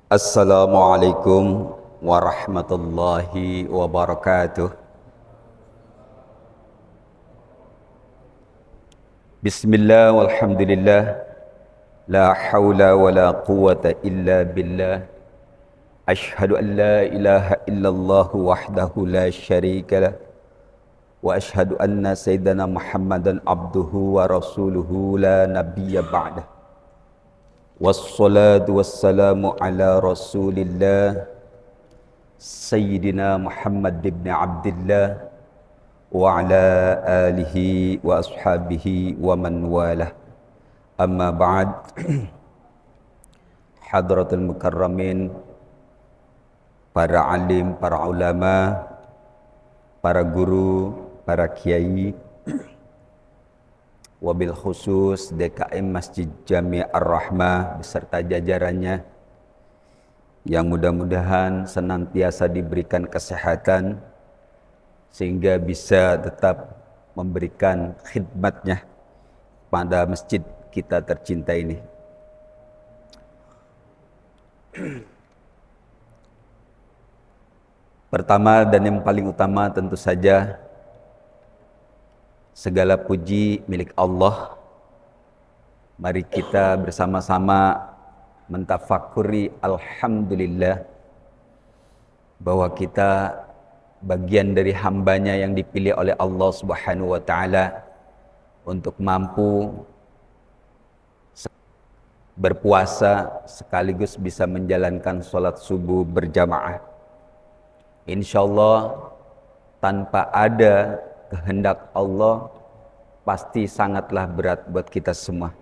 Assalamualaikum warahmatullahi wabarakatuh. Bismillah walhamdulillah. La hawla wa la quwwata illa billah. Ashhadu an la ilaha illallah wahdahu la sharika lah. Wa ashhadu anna sayyidana Muhammadan abduhu wa rasuluhu la nabiyya ba'dah. Wassalatu wassalamu ala rasulillah Sayyidina Muhammad ibn Abdillah wa ala alihi wa ashabihi wa man walah. Amma ba'd. Hadratul mukarramin, para alim, para ulama, para guru, para kiai, wabil khusus DKM Masjid Jami' Ar-Rahmah beserta jajarannya yang mudah-mudahan senantiasa diberikan kesehatan sehingga bisa tetap memberikan khidmatnya pada masjid kita tercinta ini. Pertama dan yang paling utama tentu saja segala puji milik Allah. Mari kita bersama-sama mentafakuri alhamdulillah bahwa kita bagian dari hambanya yang dipilih oleh Allah Subhanahu wa ta'ala untuk mampu berpuasa sekaligus bisa menjalankan sholat subuh berjamaah. Insyaallah tanpa ada kehendak Allah pasti sangatlah berat buat kita semua.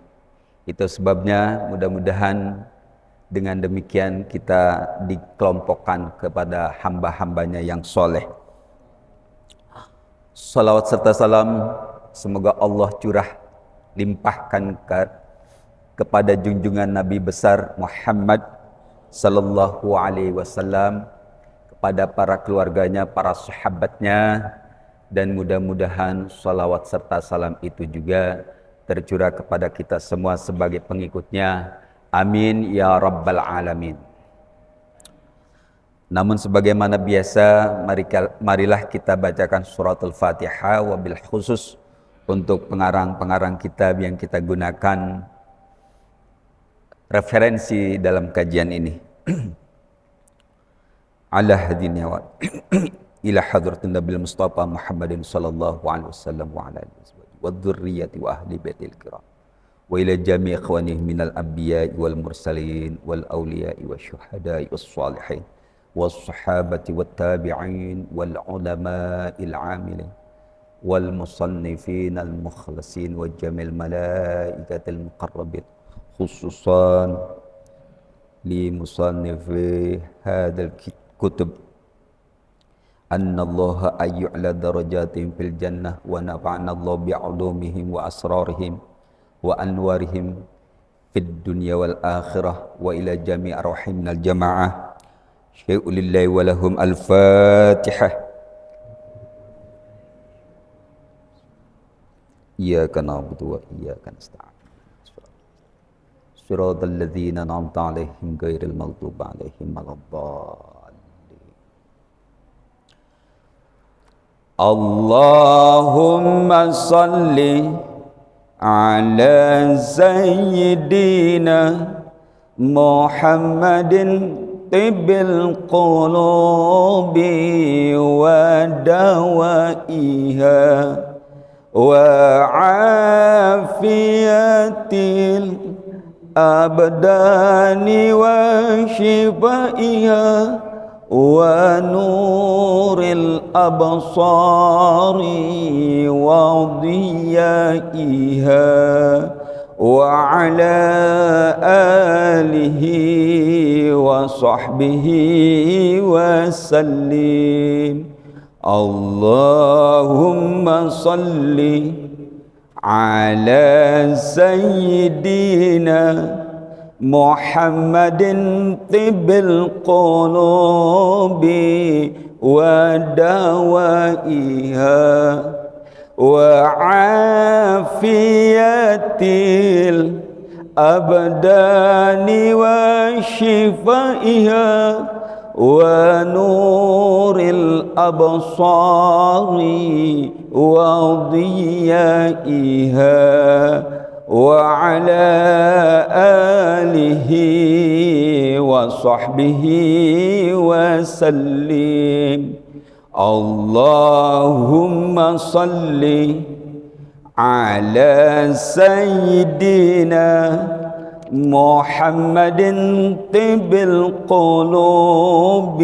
Itu sebabnya mudah-mudahan dengan demikian kita dikelompokkan kepada hamba-hambanya yang soleh. Salawat serta salam semoga Allah curah limpahkan kepada junjungan Nabi besar Muhammad sallallahu alaihi wasallam, kepada para keluarganya, para sahabatnya, dan mudah-mudahan salawat serta salam itu juga tercurah kepada kita semua sebagai pengikutnya. Amin ya rabbal alamin. Namun sebagaimana biasa, marilah kita bacakan suratul Fatihah, wabil khusus untuk pengarang-pengarang kitab yang kita gunakan referensi dalam kajian ini. Ala hadinnya wa ila hadratin Nabil Mustafa Muhammadin sallallahu alaihi wasallam wa ala alihi wa dzurriyyati wa ahli baitil kiram wa ila jami' ikhwanihi minal anbiya'i wal mursalin wal awliya'i wasyuhada'i was salihin was sahabati wat tabi'in wal ulama'il 'amilin wal musannifin al mukhlasin wa jamil malaikatil muqarrabin khususan li musannifi hadzal kutub anna Allah ayyu'la darajatin fil jannah wa nafa'ana Allah bi'ulumihim wa asrarihim wa anwarihim fid dunya wal akhirah wa ila jami' arwahimnal jamaah syai'u lillahi wa lahum al-fatihah. Iyyaka na'budu wa iyyaka nasta'in siratal ladzina an'amta 'alaihim ghairil maghdubi 'alaihim waladdallin. Allahumma salli ala sayyidina Muhammadin tibbil qulubi wa dawaiha wa afiyatil abdani wa shifaiha wa nuril absari wa diyaiha wa ala alihi wa sahbihi wa sallim. Allahumma salli ala sayyidina Muhammadin tibbil qulubi wa dawaiha wa afiyatil الأبدان وشفائها ونور الأبصار وضيائها وعلى آله وصحبه وسلم. اللهم صل على سيدنا محمد طب القلوب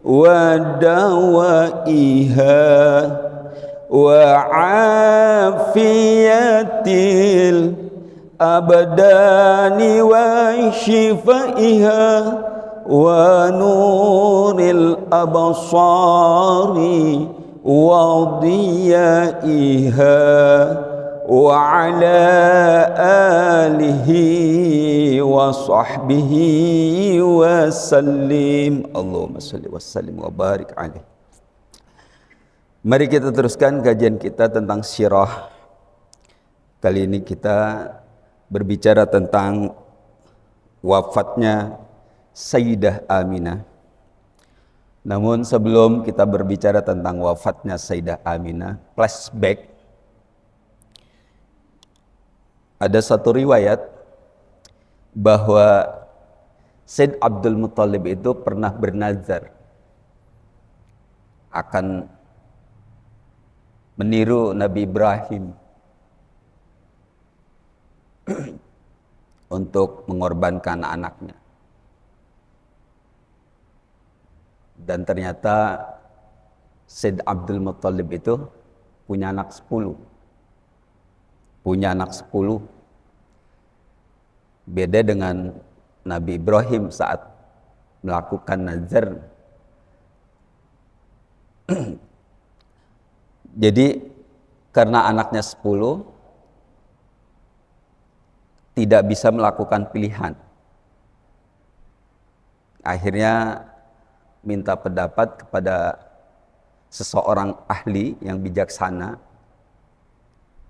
ودوائها وعافية الأبدان وشفائها ونور الأبصار وضيائها وعلى آله وصحبه وسلم. Allahumma salli wa sallim wa barik alaihi. Mari kita teruskan kajian kita tentang sirah. Kali ini kita berbicara tentang wafatnya Sayyidah Aminah. Namun sebelum kita berbicara tentang wafatnya Sayyidah Aminah, flashback. Ada satu riwayat bahwa Said Abdul Muttalib itu pernah bernazar akan meniru Nabi Ibrahim untuk mengorbankan anaknya. Dan ternyata Said Abdul Muttalib itu punya anak 10. Beda dengan Nabi Ibrahim saat melakukan nazar. Jadi karena anaknya 10 tidak bisa melakukan pilihan, akhirnya minta pendapat kepada seseorang ahli yang bijaksana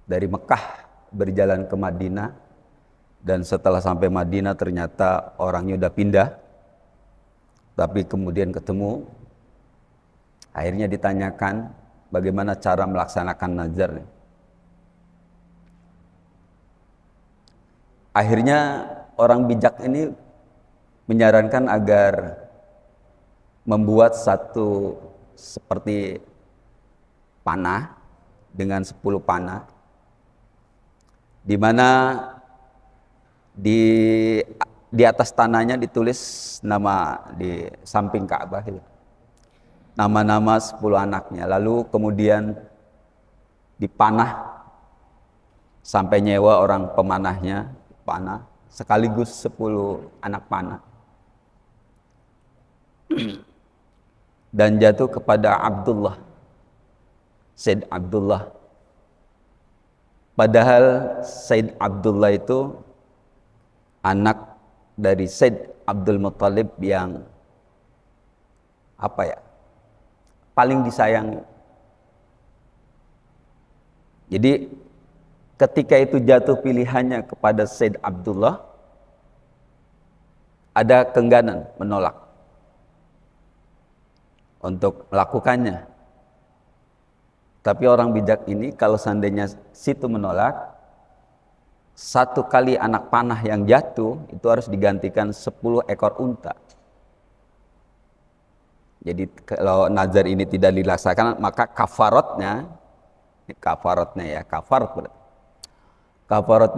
dari Mekah berjalan ke Madinah, dan setelah sampai Madinah ternyata orangnya udah pindah, tapi kemudian ketemu, akhirnya ditanyakan bagaimana cara melaksanakan nazar. Akhirnya orang bijak ini menyarankan agar membuat satu seperti panah dengan 10 panah, di mana di atas tanahnya ditulis nama di samping Ka'bah itu, nama-nama 10 anaknya, lalu kemudian dipanah sampai nyewa orang pemanahnya panah sekaligus 10 anak panah dan jatuh kepada Abdullah, Said Abdullah. Padahal Said Abdullah itu anak dari Said Abdul Muttalib yang paling disayangi. Jadi ketika itu jatuh pilihannya kepada Said Abdullah, ada keengganan menolak untuk melakukannya. Tapi orang bijak ini kalau seandainya situ menolak, 1 kali anak panah yang jatuh itu harus digantikan 10 ekor unta. Jadi kalau nazar ini tidak dilaksanakan, maka kafaratnya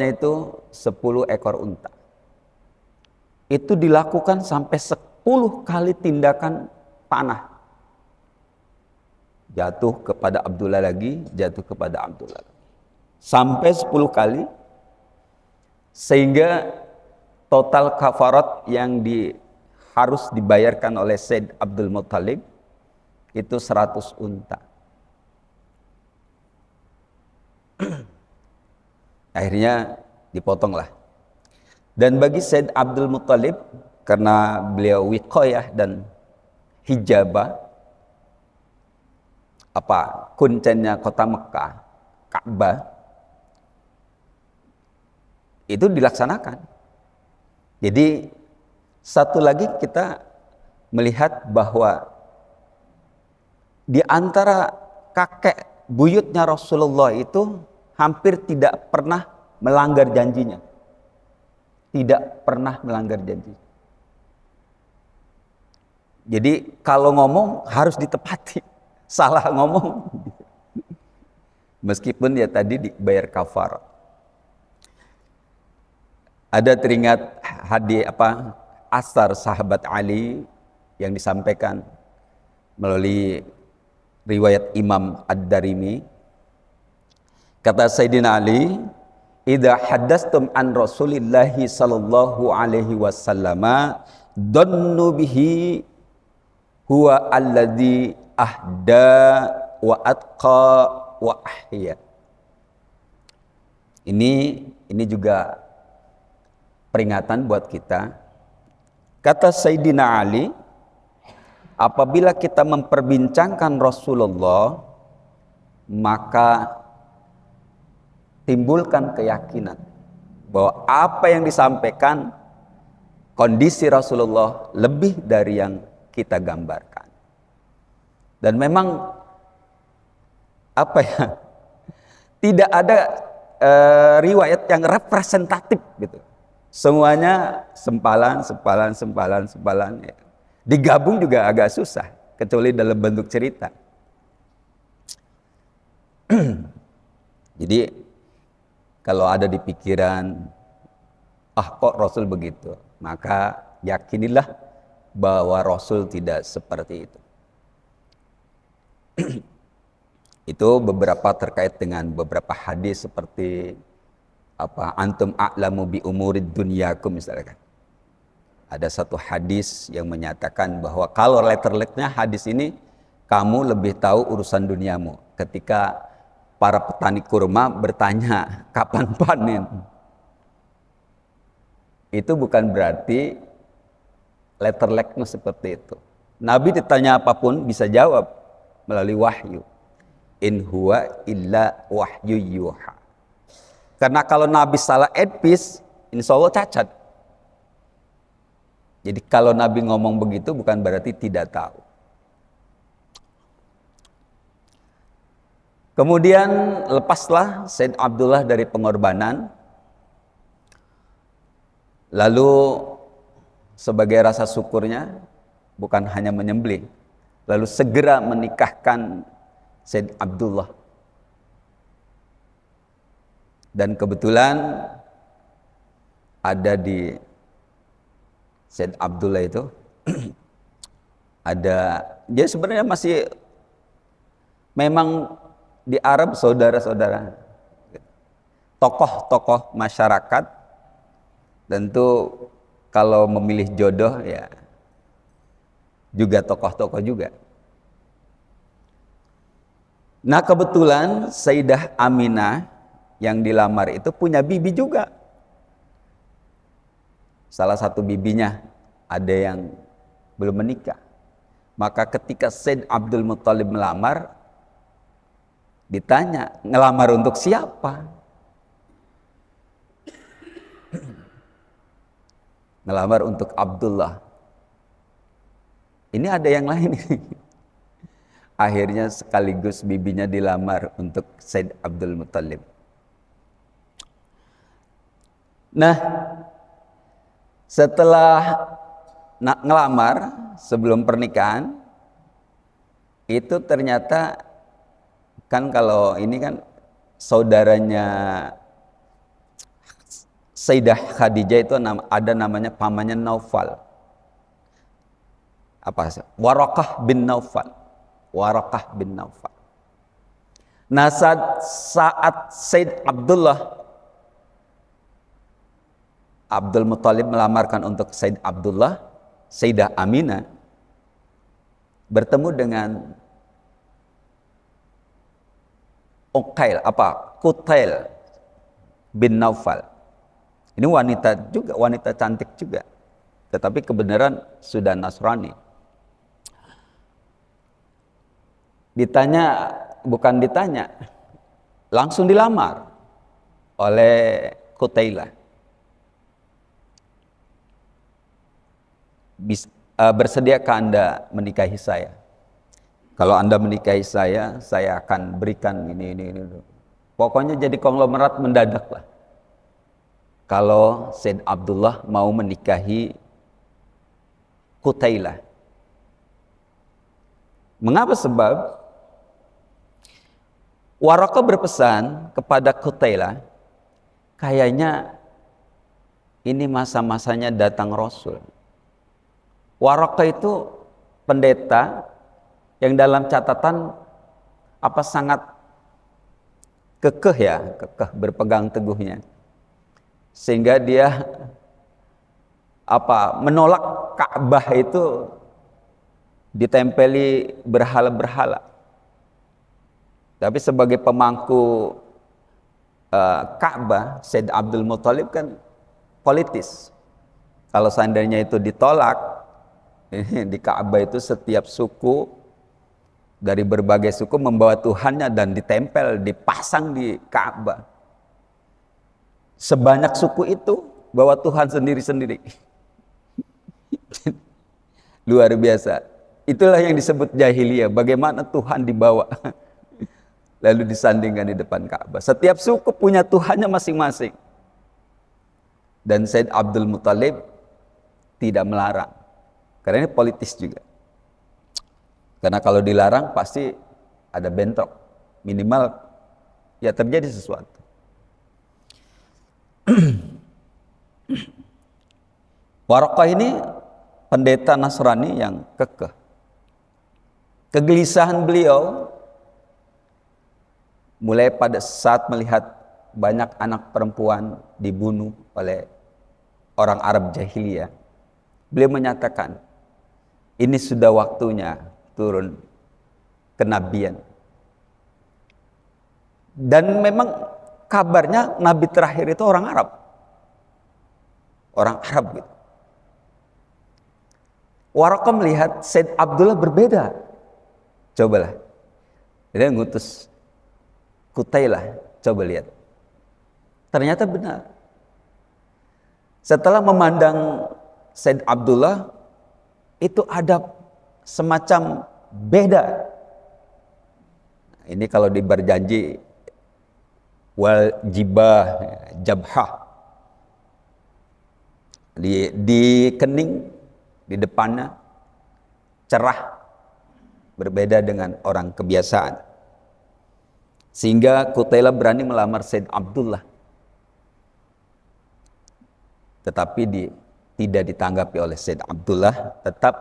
itu 10 ekor unta. Itu dilakukan sampai 10 kali tindakan panah. Jatuh kepada Abdullah lagi, jatuh kepada Abdullah lagi. Sampai 10 kali, sehingga total kafarat yang harus dibayarkan oleh Said Abdul Muttalib itu 100 unta. Akhirnya dipotonglah. Dan bagi Said Abdul Muttalib, karena beliau wiqayah dan hijabah, kuncennya kota Mekah, Ka'bah, itu dilaksanakan. Jadi satu lagi kita melihat bahwa di antara kakek buyutnya Rasulullah itu hampir tidak pernah melanggar janjinya. Tidak pernah melanggar janji. Jadi kalau ngomong harus ditepati. Salah ngomong. Meskipun ya tadi dibayar kafar. Ada teringat asar sahabat Ali yang disampaikan melalui riwayat Imam Ad-Darimi. Kata Sayyidina Ali, "Idza haddastum an Rasulillahi sallallahu alaihi wasallam dhannu bihi huwa alladzi ahda wa atqa wa ahya." Ini juga peringatan buat kita. Kata Sayyidina Ali, apabila kita memperbincangkan Rasulullah, maka timbulkan keyakinan bahwa apa yang disampaikan kondisi Rasulullah lebih dari yang kita gambarkan. Dan memang tidak ada riwayat yang representatif gitu. Semuanya sempalan ya. Digabung juga agak susah kecuali dalam bentuk cerita. Jadi kalau ada di pikiran, kok Rasul begitu, maka yakinilah bahwa Rasul tidak seperti itu. Itu beberapa terkait dengan beberapa hadis seperti antum a'lamu bi umurid dunyakum misalkan. Ada satu hadis yang menyatakan bahwa kalau letter-letternya hadis ini, kamu lebih tahu urusan duniamu. Ketika para petani kurma bertanya kapan panen, itu bukan berarti letter-letternya seperti itu. Nabi ditanya apapun bisa jawab melalui wahyu. In huwa illa wahyu yuha. Karena kalau Nabi salah advice, insya Allah cacat. Jadi kalau Nabi ngomong begitu bukan berarti tidak tahu. Kemudian lepaslah Said Abdullah dari pengorbanan. Lalu sebagai rasa syukurnya bukan hanya menyembelih, lalu segera menikahkan Said Abdullah. Dan kebetulan ada di Said Abdullah itu ada, dia sebenarnya masih memang di Arab saudara-saudara, tokoh-tokoh masyarakat. Tentu kalau memilih jodoh ya juga tokoh-tokoh juga. Nah kebetulan Sayyidah Aminah yang dilamar itu punya bibi juga. Salah satu bibinya ada yang belum menikah. Maka ketika Said Abdul Muttalib melamar, ditanya, ngelamar untuk siapa? Ngelamar untuk Abdullah. Ini ada yang lain. Akhirnya sekaligus bibinya dilamar untuk Said Abdul Muttalib. Nah, setelah ngelamar sebelum pernikahan, itu ternyata kan kalau ini kan saudaranya Sayyidah Khadijah itu ada namanya pamannya Naufal. Waraqah bin Naufal. Waraqah bin Naufal. Nah saat Said Abdul Muttalib melamarkan untuk Said Abdullah, Sayyidah Aminah bertemu dengan Qutail bin Naufal. Ini wanita cantik juga. Tetapi kebenaran sudah Nasrani. Bukan ditanya, langsung dilamar oleh Qutailah. Bersediakah Anda menikahi saya? Kalau Anda menikahi saya akan berikan ini. Pokoknya jadi konglomerat mendadak lah. Kalau Said Abdullah mau menikahi Qutailah. Mengapa? Sebab Waraqah berpesan kepada Qutailah, kayaknya ini masa-masanya datang Rasul. Waraqah itu pendeta yang dalam catatan sangat kekeh berpegang teguhnya. Sehingga dia menolak Ka'bah itu ditempeli berhala-berhala. Tapi sebagai pemangku Ka'bah, Said Abdul Muthalib kan politis. Kalau seandainya itu ditolak, di Ka'bah itu setiap suku dari berbagai suku membawa Tuhannya dan ditempel, dipasang di Ka'bah. Sebanyak suku itu bawa Tuhan sendiri-sendiri. Luar biasa. Itulah yang disebut jahiliyah. Bagaimana Tuhan dibawa lalu disandingkan di depan Ka'bah. Setiap suku punya Tuhannya masing-masing. Dan Said Abdul Muthalib tidak melarang. Karena ini politis juga. Karena kalau dilarang pasti ada bentrok. Minimal ya terjadi sesuatu. Waraqah ini pendeta Nasrani yang kekeh. Kegelisahan beliau mulai pada saat melihat banyak anak perempuan dibunuh oleh orang Arab jahiliyah. Beliau menyatakan, ini sudah waktunya turun kenabian. Dan memang kabarnya nabi terakhir itu orang Arab. Orang Arab gitu. Waraqah melihat Said Abdullah berbeda. Cobalah. Dia ngutus Qutailah, coba lihat. Ternyata benar. Setelah memandang Said Abdullah, itu ada semacam beda. Ini kalau berjanji wal jibah, jabhah. Di kening, di depannya cerah, berbeda dengan orang kebiasaan. Sehingga Qutailah berani melamar Said Abdullah. Tetapi tidak ditanggapi oleh Said Abdullah, tetap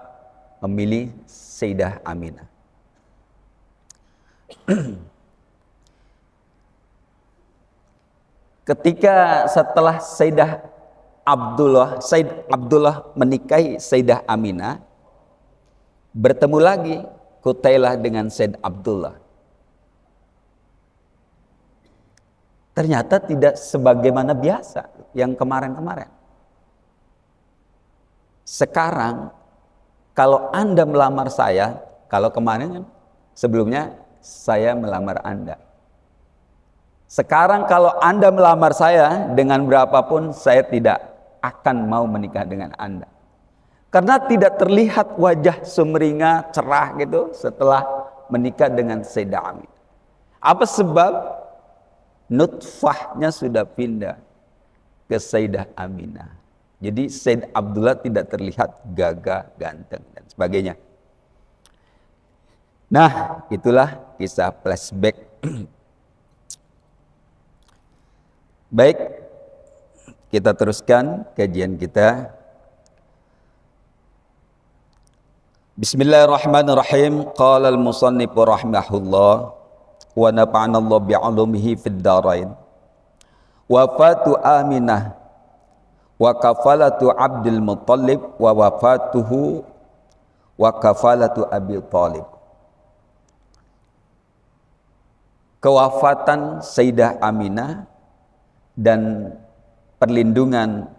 memilih Sayyidah Aminah. Ketika setelah Said Abdullah menikahi Sayyidah Aminah, bertemu lagi Qutailah dengan Said Abdullah. Ternyata tidak sebagaimana biasa yang kemarin-kemarin. Sekarang kalau Anda melamar saya, kalau kemarin sebelumnya saya melamar Anda. Sekarang kalau Anda melamar saya dengan berapapun, saya tidak akan mau menikah dengan Anda. Karena tidak terlihat wajah sumringah cerah gitu setelah menikah dengan Sayyidah Aminah. Apa sebab? Nutfahnya sudah pindah ke Sayyidah Aminah. Jadi Said Abdullah tidak terlihat gagah, ganteng dan sebagainya. Nah, itulah kisah flashback. Baik, kita teruskan kajian kita. Bismillahirrahmanirrahim. Qala al-musannif rahimahullah wa nafa'ana Allah bi'ulumihi fid dharain. Wafatu Aminah wa kafalatu Abdul Muttalib wa wafatuhu wa kafalatu Abi Thalib. Kewafatan Sayyidah Aminah dan perlindungan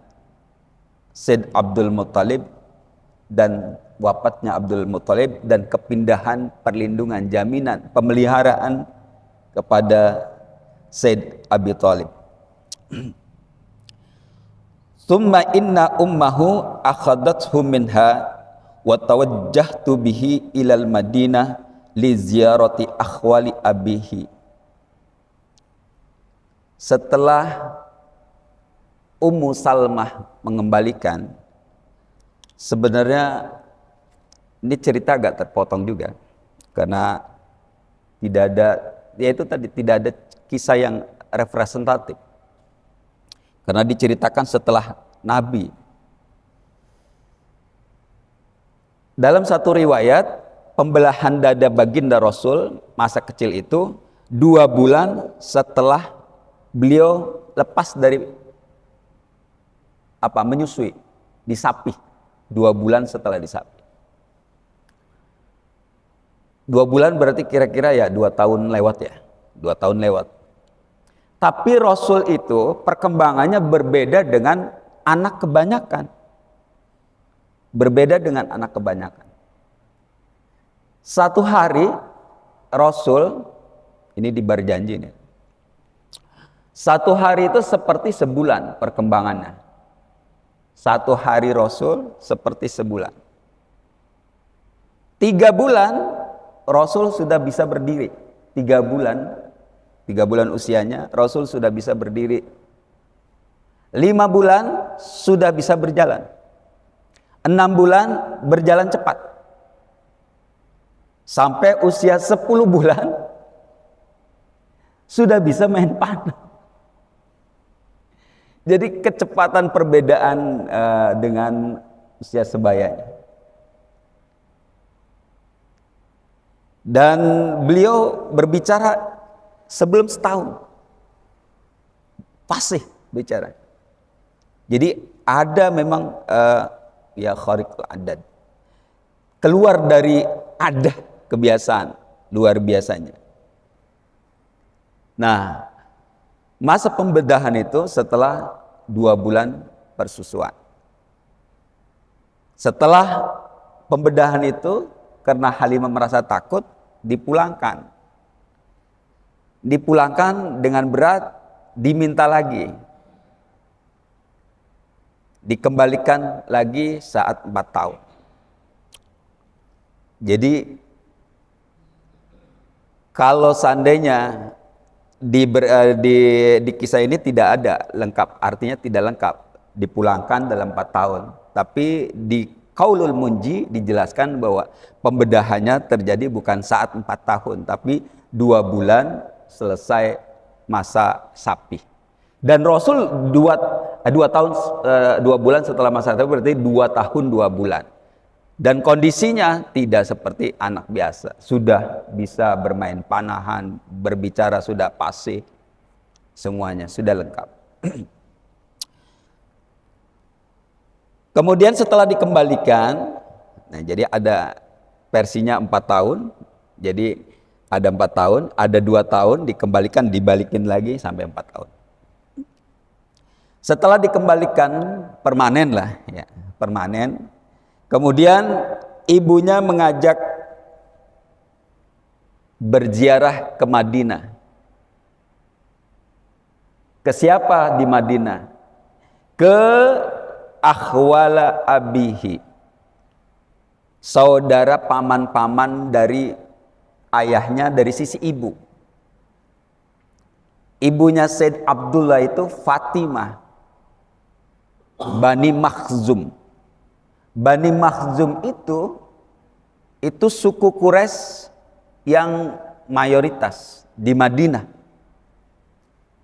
Said Abdul Muttalib dan wafatnya Abdul Muttalib dan kepindahan perlindungan, jaminan, pemeliharaan kepada Said Abi Thalib. Thumma inna ummahu akhadathu minha wa tawajjahtu bihi ilal Madinah li ziyarati akhwali abihi. Setelah Ummu Salmah mengembalikan, sebenarnya ini cerita agak terpotong juga karena tidak ada, yaitu tadi tidak ada kisah yang representatif. Karena diceritakan setelah Nabi. Dalam satu riwayat, pembelahan dada baginda Rasul masa kecil itu 2 bulan setelah beliau lepas dari menyusui, disapih. 2 bulan setelah disapih. 2 bulan berarti kira-kira ya 2 tahun lewat ya. 2 tahun lewat. Tapi Rasul itu perkembangannya berbeda dengan anak kebanyakan. Berbeda dengan anak kebanyakan. Satu hari Rasul, ini di Berjanji nih. Satu hari itu seperti sebulan perkembangannya. Satu hari Rasul seperti sebulan. 3 bulan Rasul sudah bisa berdiri. 3 bulan usianya Rasul sudah bisa berdiri. 5 bulan sudah bisa berjalan. 6 bulan berjalan cepat. Sampai usia 10 bulan sudah bisa main panah. Jadi kecepatan perbedaan dengan usia sebayanya. Dan beliau berbicara sebelum setahun. Fasih bicara. Jadi ada memang ya khariqul adad. Keluar dari adah kebiasaan luar biasanya. Nah, masa pembedahan itu setelah 2 bulan persusuan. Setelah pembedahan itu karena Halimah merasa takut, dipulangkan. Dipulangkan dengan berat, diminta lagi. Dikembalikan lagi saat 4 tahun. Jadi kalau seandainya di kisah ini tidak ada lengkap, artinya tidak lengkap, dipulangkan dalam 4 tahun. Tapi di Qaulul Munji dijelaskan bahwa pembedahannya terjadi bukan saat 4 tahun, tapi 2 bulan selesai masa sapih. Dan Rasul 2 bulan setelah masa sapih berarti 2 tahun 2 bulan. Dan kondisinya tidak seperti anak biasa, sudah bisa bermain panahan, berbicara sudah fasih, semuanya sudah lengkap. Kemudian setelah dikembalikan, nah jadi ada versinya 4 tahun, jadi ada 4 tahun, ada 2 tahun, dikembalikan, dibalikin lagi sampai 4 tahun. Setelah dikembalikan, permanen lah, ya, permanen. Kemudian ibunya mengajak berziarah ke Madinah. Ke siapa di Madinah? Ke akhwala abihi, saudara paman-paman dari ayahnya dari sisi ibu. Ibunya Said Abdullah itu Fatimah, Bani Makhzum. Bani Makhzum itu suku Quraisy yang mayoritas di Madinah.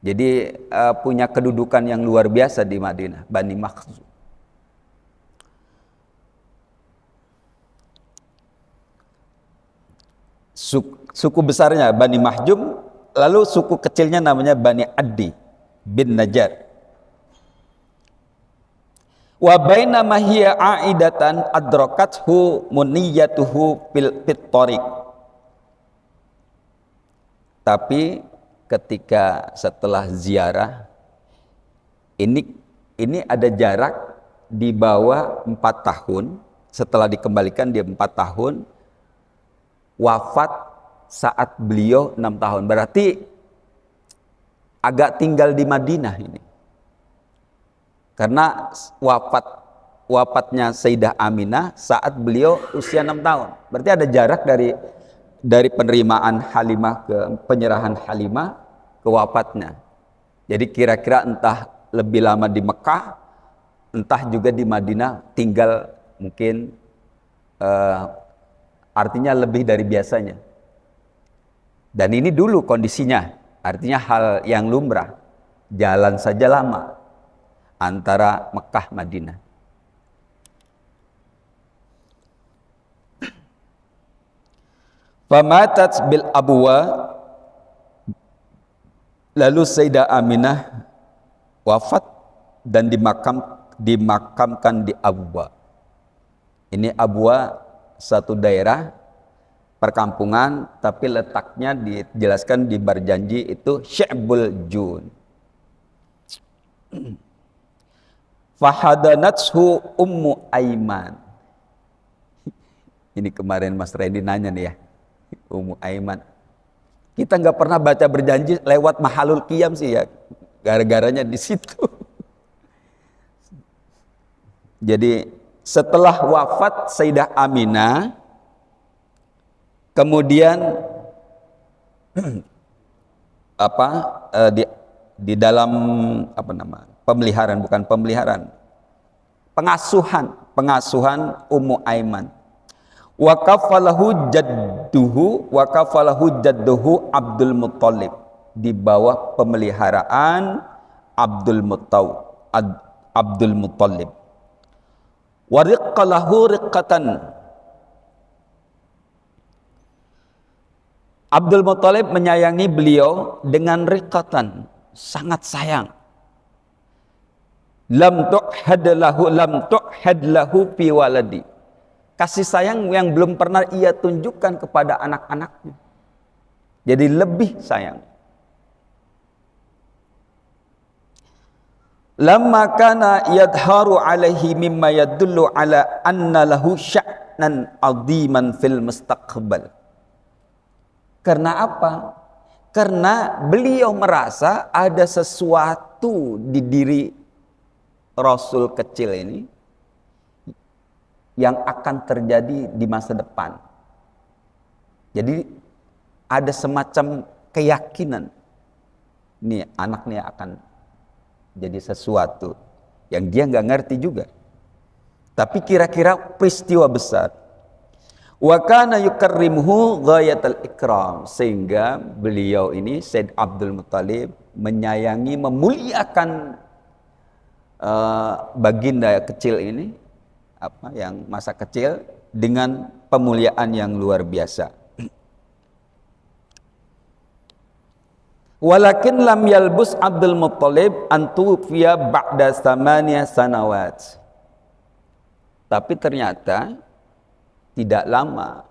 Jadi punya kedudukan yang luar biasa di Madinah, Bani Makhzum. Suku besarnya Bani Mahjum, lalu suku kecilnya namanya Bani Addi bin Najjar. Wa bainama hiya aidatan adrakathu muniyatuhu fil tariq. Tapi ketika setelah ziarah ini ada jarak di bawah 4 tahun, setelah dikembalikan dia 4 tahun, wafat saat beliau 6 tahun. Berarti agak tinggal di Madinah ini. Karena wafatnya Sayyidah Aminah saat beliau usia 6 tahun. Berarti ada jarak dari penerimaan Halimah ke penyerahan Halimah ke wafatnya. Jadi kira-kira entah lebih lama di Mekah, entah juga di Madinah, tinggal mungkin artinya lebih dari biasanya. Dan ini dulu kondisinya, artinya hal yang lumrah. Jalan saja lama antara Mekah Madinah. Famatat bil abwa, lalu Sayyidah Aminah wafat dan dimakamkan di Abwa. Ini Abwa satu daerah perkampungan, tapi letaknya dijelaskan di Barjanji itu Sya'bul Jun. Fahadanathu Ummu Aiman. Ini kemarin Mas Randy nanya nih ya, Ummu Aiman. Kita nggak pernah baca berjanji lewat Mahalul Qiyam sih ya, gara-garanya di situ. Jadi setelah wafat Sayyidah Aminah, kemudian di dalam pengasuhan Ummu Aiman. Wa kafalahu jadduhu Abdul Muttalib, di bawah pemeliharaan Abdul Muttalib. Wa riqqalahu riqqatan, Abdul Muttalib menyayangi beliau dengan riqqatan, sangat sayang. Lam tu'had lahu fi waladi, kasih sayang yang belum pernah ia tunjukkan kepada anak-anaknya. Jadi lebih sayang. Lamma kana yadharu alaihi mimma yadullu ala anna lahu sya'nan aziman fil mustaqbal. Karena apa? Karena beliau merasa ada sesuatu di diri Rasul kecil ini yang akan terjadi di masa depan. Jadi ada semacam keyakinan, nih anaknya akan jadi sesuatu yang dia nggak ngerti juga, tapi kira-kira peristiwa besar. Wa kana yukarrimuhu ghayatal ikram, sehingga beliau ini Said Abdul Muttalib menyayangi, memuliakan baginda kecil ini, yang masa kecil, dengan pemuliaan yang luar biasa. Walakin lam yalbus Abdul Muttalib an tufiya ba'da 8 sanawat. Tapi ternyata tidak lama,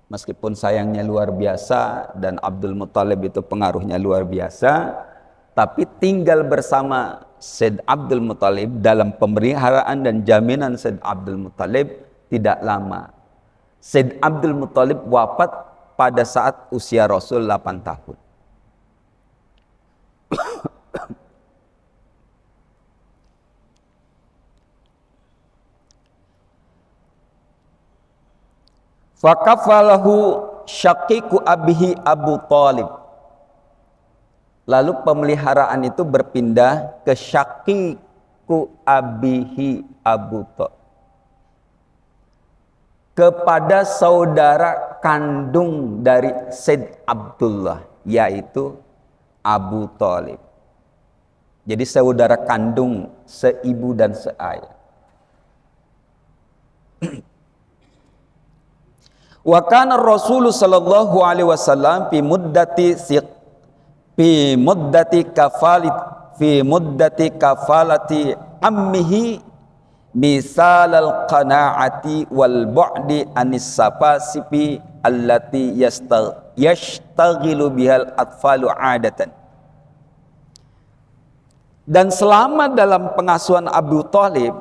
meskipun sayangnya luar biasa dan Abdul Muttalib itu pengaruhnya luar biasa, tapi tinggal bersama Said Abdul Muttalib dalam pemeliharaan dan jaminan Said Abdul Muttalib tidak lama. Said Abdul Muttalib wafat pada saat usia Rasul 8 tahun. Fakafalahu syaqiqu abihi Abu Talib. Lalu pemeliharaan itu berpindah ke syaqiqu abihi Abu Talib, kepada saudara kandung dari Said Abdullah, yaitu Abu Talib. Jadi saudara kandung, seibu dan seayah. Wa kana Rasul sallallahu alaihi wasallam fi muddati kafalati ammihi misal al-qana'ati wal bu'di anis safasifi allati yashtaghilu bihal atfalu adatan. Dan selama dalam pengasuhan Abu Talib,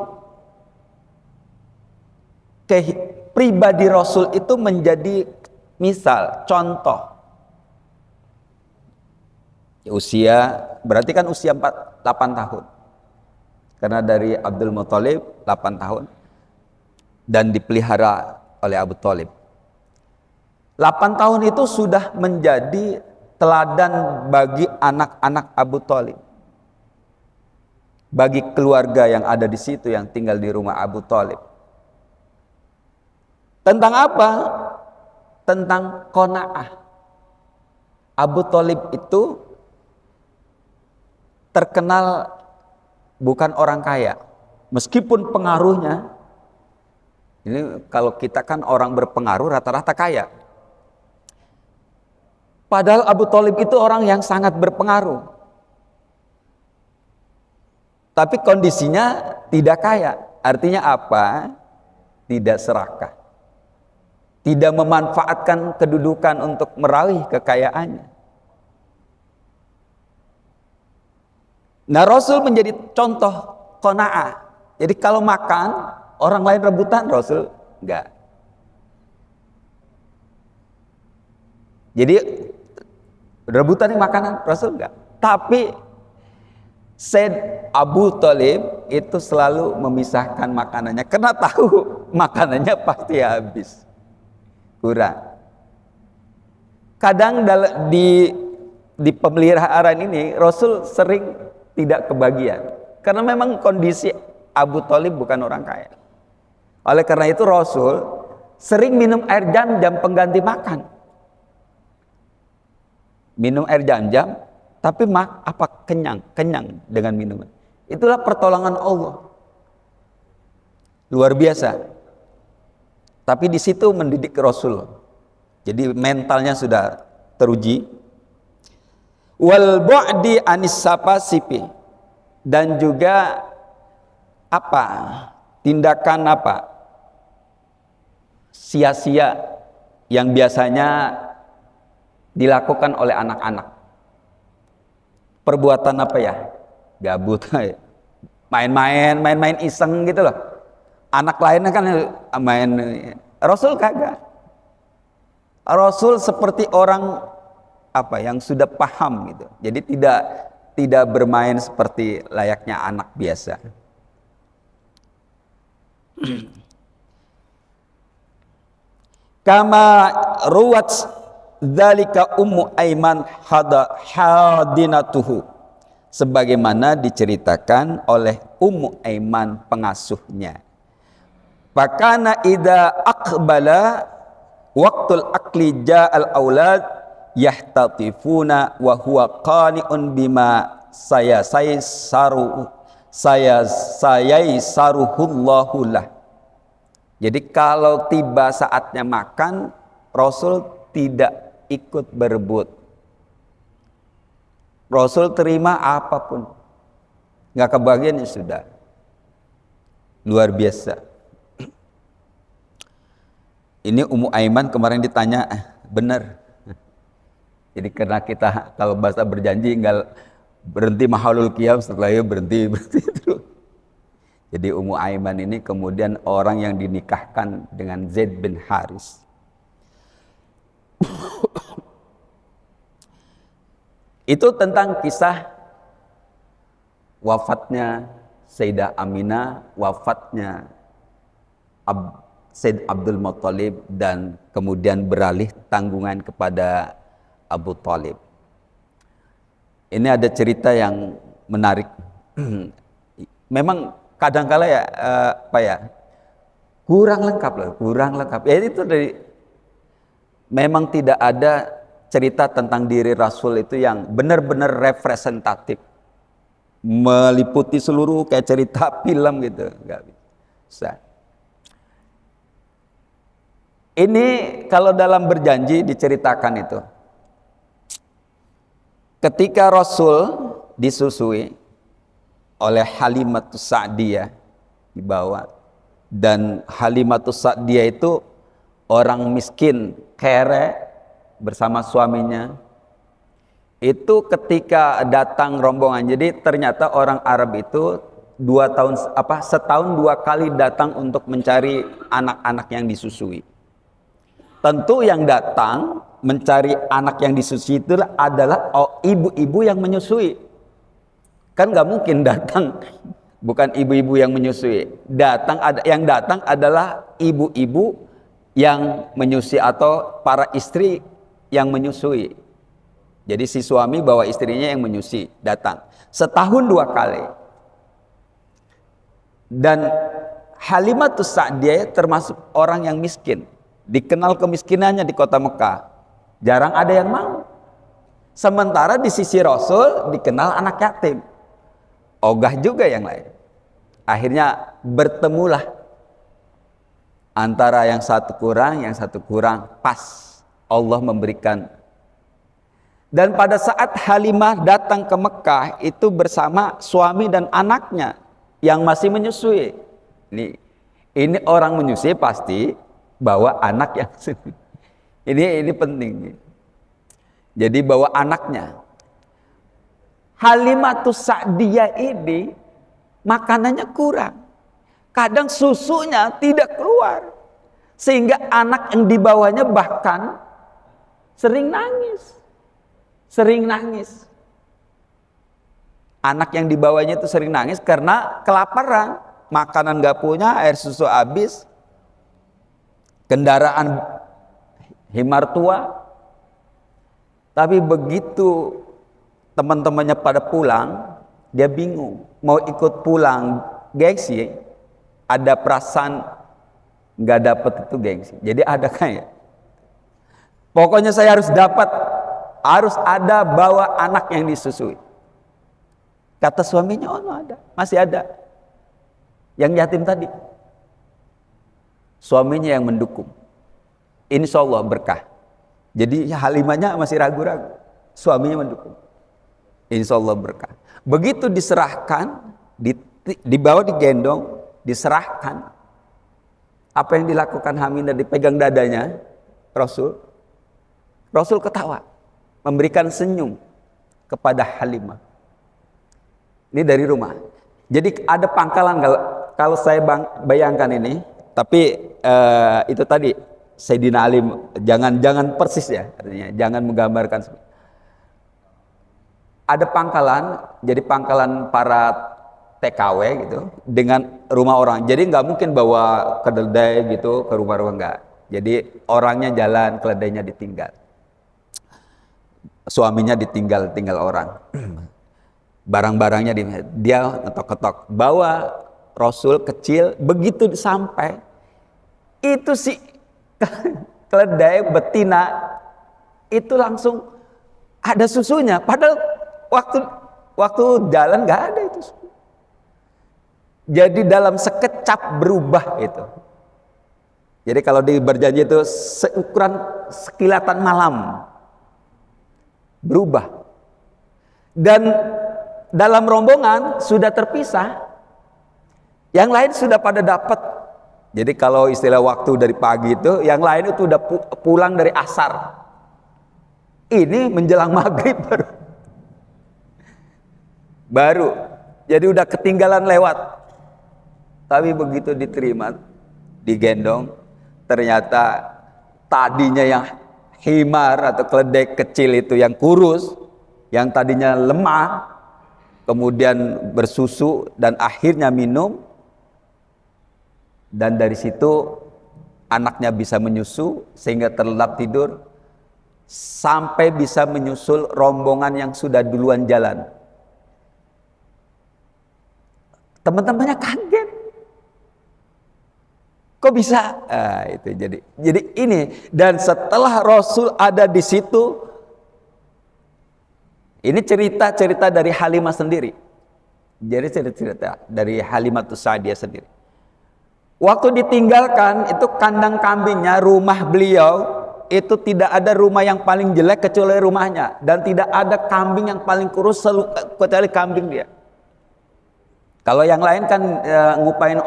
pribadi Rasul itu menjadi misal, contoh. Usia, berarti kan usia 8 tahun. Karena dari Abdul Muthalib 8 tahun dan dipelihara oleh Abu Thalib. 8 tahun itu sudah menjadi teladan bagi anak-anak Abu Thalib. Bagi keluarga yang ada di situ yang tinggal di rumah Abu Thalib. Tentang apa? Tentang qanaah. Abu Thalib itu terkenal bukan orang kaya. Meskipun pengaruhnya, ini kalau kita kan orang berpengaruh rata-rata kaya. Padahal Abu Thalib itu orang yang sangat berpengaruh. Tapi kondisinya tidak kaya. Artinya apa? Tidak serakah. Tidak memanfaatkan kedudukan untuk meraih kekayaannya. Nah, Rasul menjadi contoh qanaah. Jadi kalau makan, orang lain rebutan, Rasul enggak. Jadi rebutan yang makanan, Rasul enggak. Tapi Said Abu Thalib itu selalu memisahkan makanannya karena tahu makanannya pasti habis, kurang. Kadang di pemeliharaan ini Rasul sering tidak kebagian karena memang kondisi Abu Thalib bukan orang kaya. Oleh karena itu Rasul sering minum air jam-jam pengganti makan. Minum air jam-jam tapi kenyang dengan minuman. Itulah pertolongan Allah. Luar biasa. Tapi di situ mendidik Rasul. Jadi mentalnya sudah teruji. Wal bu'di anis sapasipi. Dan juga apa? Tindakan apa? Sia-sia yang biasanya dilakukan oleh anak-anak. Perbuatan apa ya? Gabut, main-main iseng gitu loh. Anak lainnya kan main. Rasul kagak. Rasul seperti orang apa yang sudah paham gitu. Jadi tidak bermain seperti layaknya anak biasa. Kama ruwat dzalika Ummu Aiman hadinatuhu, sebagaimana diceritakan oleh Ummu Aiman pengasuhnya. Fakana idza aqbala waqtul akli ja'al aulad yahtatifuna wa huwa qani'un bima sayaisaruhullahu lah. Jadi kalau tiba saatnya makan, Rasul tidak ikut berebut. Rasul terima apapun, nggak kebagian ya sudah. Luar biasa. Ini Ummu Aiman kemarin ditanya, benar. Jadi karena kita kalau bahasa berjanji nggak berhenti mahalul qiyam, setelah itu berhenti terus. Jadi Ummu Aiman ini kemudian orang yang dinikahkan dengan Zaid bin Haris. Itu tentang kisah wafatnya Sayyidah Aminah, wafatnya Said Abdul Muthalib, dan kemudian beralih tanggungan kepada Abu Thalib. Ini ada cerita yang menarik. Memang kadang-kala ya kurang lengkap. Ya itu memang tidak ada cerita tentang diri Rasul itu yang benar-benar representatif, meliputi seluruh kayak cerita film gitu, nggak bisa. Ini kalau dalam berjanji diceritakan itu, ketika Rasul disusui oleh Halimatus Sa'diyah dibawa, dan Halimatus Sa'diyah itu orang miskin kere bersama suaminya. Itu ketika datang rombongan, jadi ternyata orang Arab itu setahun 2 kali datang untuk mencari anak-anak yang disusui. Tentu yang datang mencari anak yang disusui itu adalah ibu-ibu yang menyusui. Kan nggak mungkin datang bukan ibu-ibu yang menyusui. Yang datang adalah ibu-ibu yang menyusui atau para istri yang menyusui. Jadi si suami bawa istrinya yang menyusui datang setahun 2 kali. Dan Halimatus Sa'diyah termasuk orang yang miskin, dikenal kemiskinannya di kota Mekah, jarang ada yang mau. Sementara di sisi Rasul dikenal anak yatim, ogah juga yang lain. Akhirnya bertemulah antara yang satu kurang, pas Allah memberikan. Dan pada saat Halimah datang ke Mekah itu bersama suami dan anaknya yang masih menyusui. Ini orang menyusui pasti bawa anak yang ini penting. Jadi bawa anaknya. Halimatus Sa'diyah ini makanannya kurang. Kadang susunya tidak keluar. Sehingga anak yang dibawanya bahkan sering nangis. Anak yang dibawanya itu sering nangis karena kelaparan, makanan gak punya, air susu habis, kendaraan himar tua. Tapi begitu teman-temannya pada pulang, dia bingung mau ikut pulang, gengsi, ada perasaan gak dapet itu gengsi. Jadi ada kayak, pokoknya saya harus dapat, harus ada bawa anak yang disusui. Kata suaminya, oh no, ada, masih ada. Yang yatim tadi. Suaminya yang mendukung. Insya Allah berkah. Jadi Halimahnya masih ragu-ragu. Suaminya mendukung. Insya Allah berkah. Begitu diserahkan, dibawa digendong, diserahkan. Apa yang dilakukan Hamidah, dipegang dadanya Rasul. Rasul ketawa, memberikan senyum kepada Halimah. Ini dari rumah. Jadi ada pangkalan kalau saya bayangkan ini, tapi itu tadi Sayyidina Ali, jangan persis ya, artinya jangan menggambarkan. Ada pangkalan, jadi pangkalan para TKW gitu dengan rumah orang. Jadi nggak mungkin bawa keledai gitu ke rumah-rumah, nggak. Jadi orangnya jalan, keledainya ditinggal. Suaminya tinggal orang. Barang-barangnya dia ketok-ketok. Bawa Rasul kecil, begitu sampai itu si keledai betina itu langsung ada susunya. Padahal waktu jalan nggak ada itu. Jadi dalam sekecap berubah itu. Jadi kalau di berjanji itu seukuran sekilatan malam berubah. Dan dalam rombongan sudah terpisah, yang lain sudah pada dapat. Jadi kalau istilah waktu dari pagi itu, yang lain itu udah pulang dari asar. Ini menjelang maghrib baru. Jadi udah ketinggalan lewat. Tapi begitu diterima, digendong, ternyata tadinya yang himar atau keledai kecil itu yang kurus, yang tadinya lemah, kemudian bersusu dan akhirnya minum, dan dari situ anaknya bisa menyusu sehingga terlelap tidur sampai bisa menyusul rombongan yang sudah duluan jalan. Teman-temannya kaget, kok bisa? Itu jadi ini. Dan setelah Rasul ada di situ, ini cerita dari Halimah sendiri. Jadi cerita dari Halimatus Sa'diyah sendiri. Waktu ditinggalkan itu kandang kambingnya, rumah beliau itu tidak ada rumah yang paling jelek kecuali rumahnya, dan tidak ada kambing yang paling kurus kecuali kambing dia. Kalau yang lain kan ngupain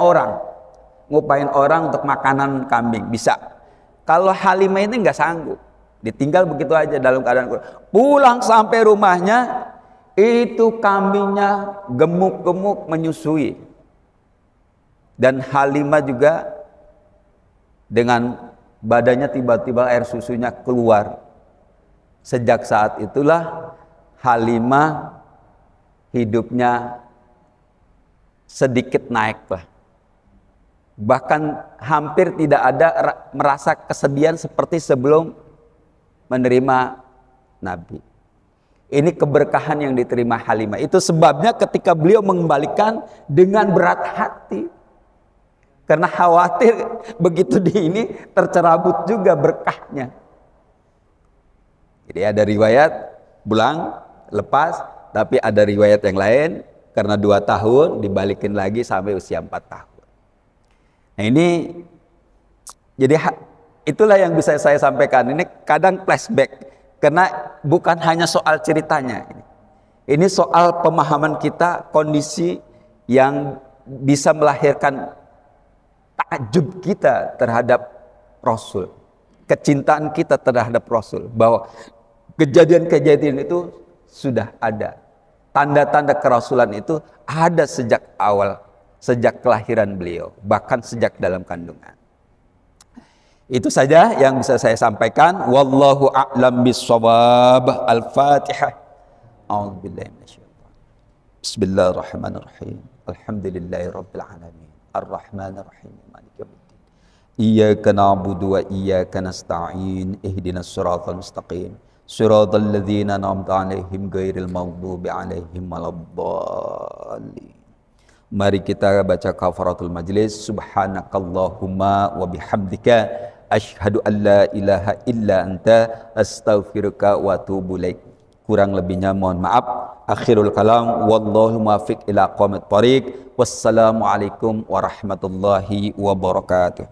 orang untuk makanan kambing bisa. Kalau Halimah ini nggak sanggup. Ditinggal begitu aja dalam keadaan kurus. Pulang sampai rumahnya, itu kambingnya gemuk-gemuk menyusui. Dan Halimah juga dengan badannya tiba-tiba air susunya keluar. Sejak saat itulah Halimah hidupnya sedikit naik lah. Bahkan hampir tidak ada merasa kesedihan seperti sebelum menerima Nabi. Ini keberkahan yang diterima Halimah. Itu sebabnya ketika beliau mengembalikan dengan berat hati. Karena khawatir begitu ini tercerabut juga berkahnya. Jadi ada riwayat pulang, lepas, tapi ada riwayat yang lain karena 2 tahun dibalikin lagi sampai usia 4 tahun. Nah ini, jadi itulah yang bisa saya sampaikan. Ini kadang flashback. Karena bukan hanya soal ceritanya. Ini soal pemahaman kita, kondisi yang bisa melahirkan takjub kita terhadap Rasul. Kecintaan kita terhadap Rasul. Bahwa kejadian-kejadian itu sudah ada. Tanda-tanda kerasulan itu ada sejak awal, sejak kelahiran beliau. Bahkan sejak dalam kandungan. Itu saja yang bisa saya sampaikan. Wallahu a'lam bis-shawab. Al-Fatihah. A'udzubillahi minasyaitonir rajim. Bismillahirrahmanirrahim. Alhamdulillahirabbil alamin. Arrahmanir rahim. Maliki yaumiddin. Iyyaka na'budu wa iyyaka nasta'in. Ihdinas siratal mustaqim. Siratal ladzina an'amta 'alaihim ghairil maghdubi 'alaihim waladdallin. Mari kita baca kafaratul majlis. Subhanakallahumma wa bihamdika asyhadu an la ilaha illa anta astaghfiruka wa atubu ilaik. Kurang lebihnya mohon maaf. Akhirul kalam wallahu muwaffiq ila aqwamit thoriq. Wassalamualaikum warahmatullahi wabarakatuh.